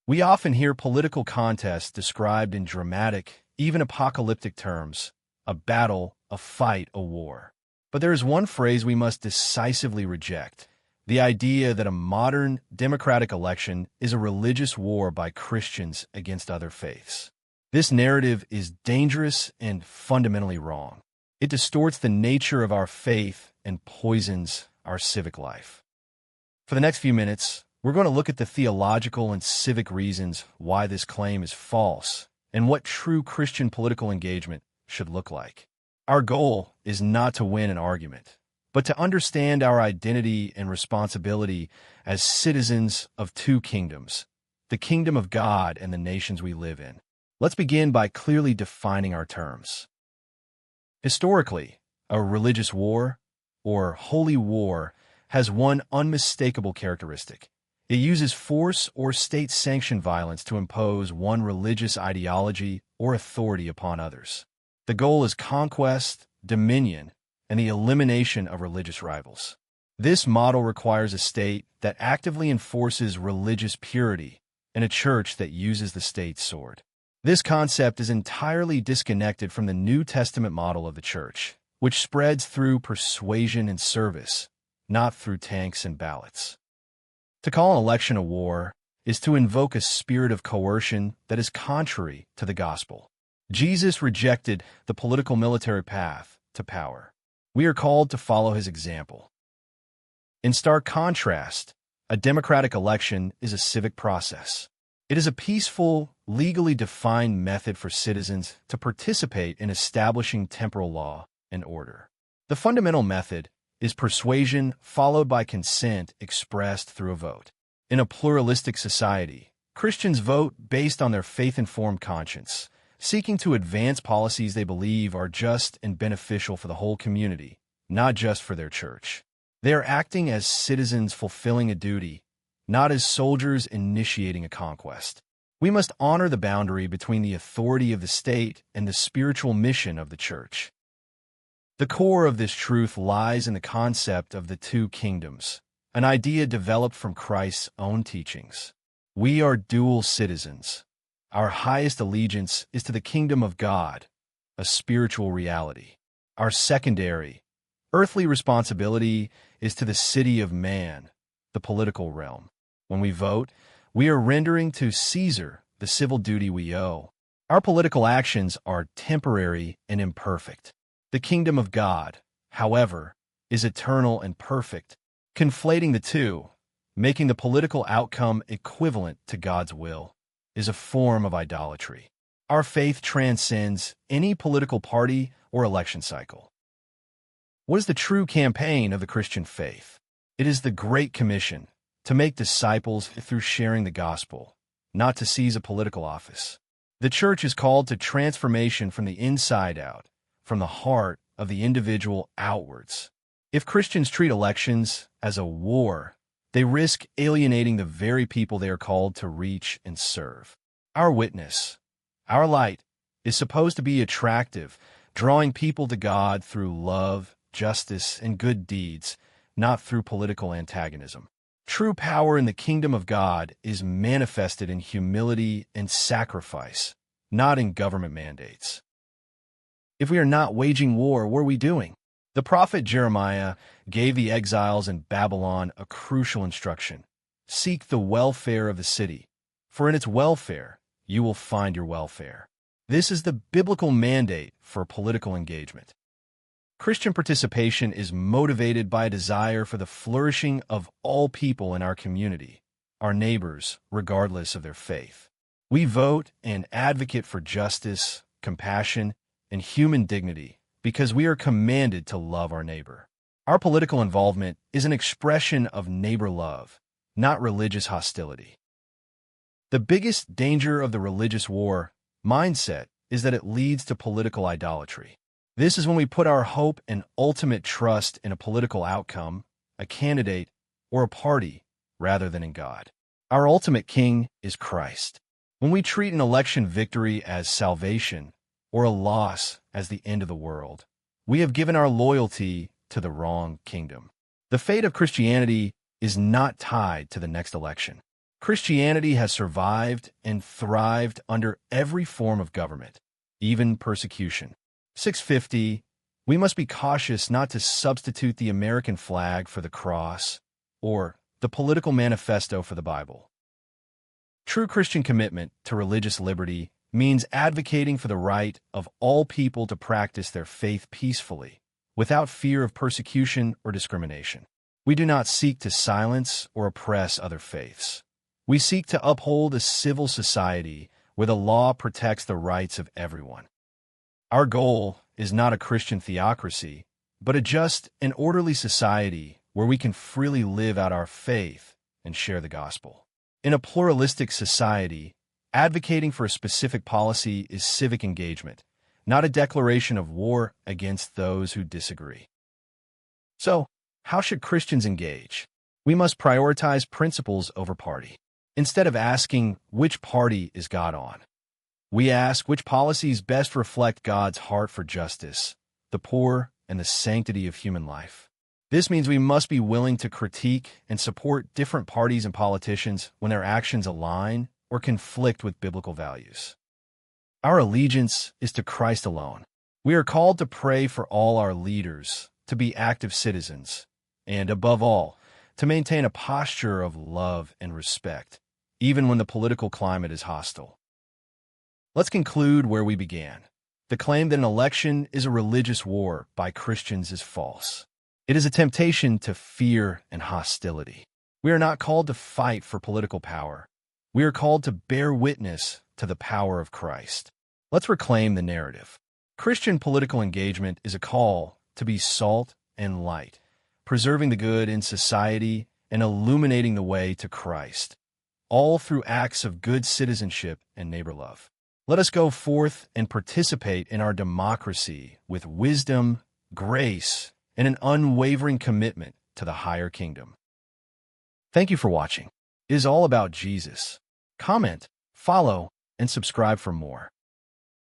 We often hear political contests described in dramatic, even apocalyptic terms: a battle, a fight, a war. But there is one phrase we must decisively reject: the idea that a modern democratic election is a religious war by Christians against other faiths. This narrative is dangerous and fundamentally wrong. It distorts the nature of our faith and poisons our civic life. For the next few minutes, we're going to look at the theological and civic reasons why this claim is false and what true Christian political engagement should look like. Our goal is not to win an argument, but to understand our identity and responsibility as citizens of two kingdoms, the kingdom of God and the nations we live in. Let's begin by clearly defining our terms. Historically, a religious war, or holy war, has one unmistakable characteristic. It uses force or state-sanctioned violence to impose one religious ideology or authority upon others. The goal is conquest, dominion, and the elimination of religious rivals. This model requires a state that actively enforces religious purity and a church that uses the state's sword. This concept is entirely disconnected from the New Testament model of the church, which spreads through persuasion and service, not through tanks and ballots. To call an election a war is to invoke a spirit of coercion that is contrary to the gospel. Jesus rejected the political military path to power. We are called to follow his example. In stark contrast, a democratic election is a civic process. It is a peaceful, legally defined method for citizens to participate in establishing temporal law and order. The fundamental method is persuasion followed by consent expressed through a vote. In a pluralistic society, Christians vote based on their faith-informed conscience, seeking to advance policies they believe are just and beneficial for the whole community, not just for their church. They are acting as citizens fulfilling a duty, not as soldiers initiating a conquest. We must honor the boundary between the authority of the state and the spiritual mission of the church. The core of this truth lies in the concept of the two kingdoms, an idea developed from Christ's own teachings. We are dual citizens. Our highest allegiance is to the kingdom of God, a spiritual reality. Our secondary, earthly responsibility is to the city of man, the political realm. When we vote, we are rendering to Caesar the civil duty we owe. Our political actions are temporary and imperfect. The kingdom of God, however, is eternal and perfect. Conflating the two, making the political outcome equivalent to God's will, is a form of idolatry. Our faith transcends any political party or election cycle. What is the true campaign of the Christian faith? It is the Great Commission, to make disciples through sharing the gospel, not to seize a political office. The church is called to transformation from the inside out, from the heart of the individual outwards. If Christians treat elections as a war, they risk alienating the very people they are called to reach and serve. Our witness, our light, is supposed to be attractive, drawing people to God through love, justice, and good deeds, not through political antagonism. True power in the kingdom of God is manifested in humility and sacrifice, not in government mandates. If we are not waging war, what are we doing? The prophet Jeremiah gave the exiles in Babylon a crucial instruction: seek the welfare of the city, for in its welfare you will find your welfare. This is the biblical mandate for political engagement. Christian participation is motivated by a desire for the flourishing of all people in our community, our neighbors, regardless of their faith. We vote and advocate for justice, compassion, and human dignity because we are commanded to love our neighbor. Our political involvement is an expression of neighbor love, not religious hostility. The biggest danger of the religious war mindset is that it leads to political idolatry. This is when we put our hope and ultimate trust in a political outcome, a candidate, or a party, rather than in God. Our ultimate king is Christ. When we treat an election victory as salvation or a loss as the end of the world, we have given our loyalty to the wrong kingdom. The fate of Christianity is not tied to the next election. Christianity has survived and thrived under every form of government, even persecution. 650. We must be cautious not to substitute the American flag for the cross or the political manifesto for the Bible. True Christian commitment to religious liberty means advocating for the right of all people to practice their faith peacefully, without fear of persecution or discrimination. We do not seek to silence or oppress other faiths. We seek to uphold a civil society where the law protects the rights of everyone. Our goal is not a Christian theocracy, but a just and orderly society where we can freely live out our faith and share the gospel. In a pluralistic society, advocating for a specific policy is civic engagement, not a declaration of war against those who disagree. So, how should Christians engage? We must prioritize principles over party. Instead of asking, which party is God on? We ask which policies best reflect God's heart for justice, the poor, and the sanctity of human life. This means we must be willing to critique and support different parties and politicians when their actions align or conflict with biblical values. Our allegiance is to Christ alone. We are called to pray for all our leaders, to be active citizens, and above all, to maintain a posture of love and respect, even when the political climate is hostile. Let's conclude where we began. The claim that an election is a religious war by Christians is false. It is a temptation to fear and hostility. We are not called to fight for political power. We are called to bear witness to the power of Christ. Let's reclaim the narrative. Christian political engagement is a call to be salt and light, preserving the good in society and illuminating the way to Christ, all through acts of good citizenship and neighbor love. Let us go forth and participate in our democracy with wisdom, grace, and an unwavering commitment to the higher kingdom. Thank you for watching. It is all about Jesus. Comment, follow, and subscribe for more.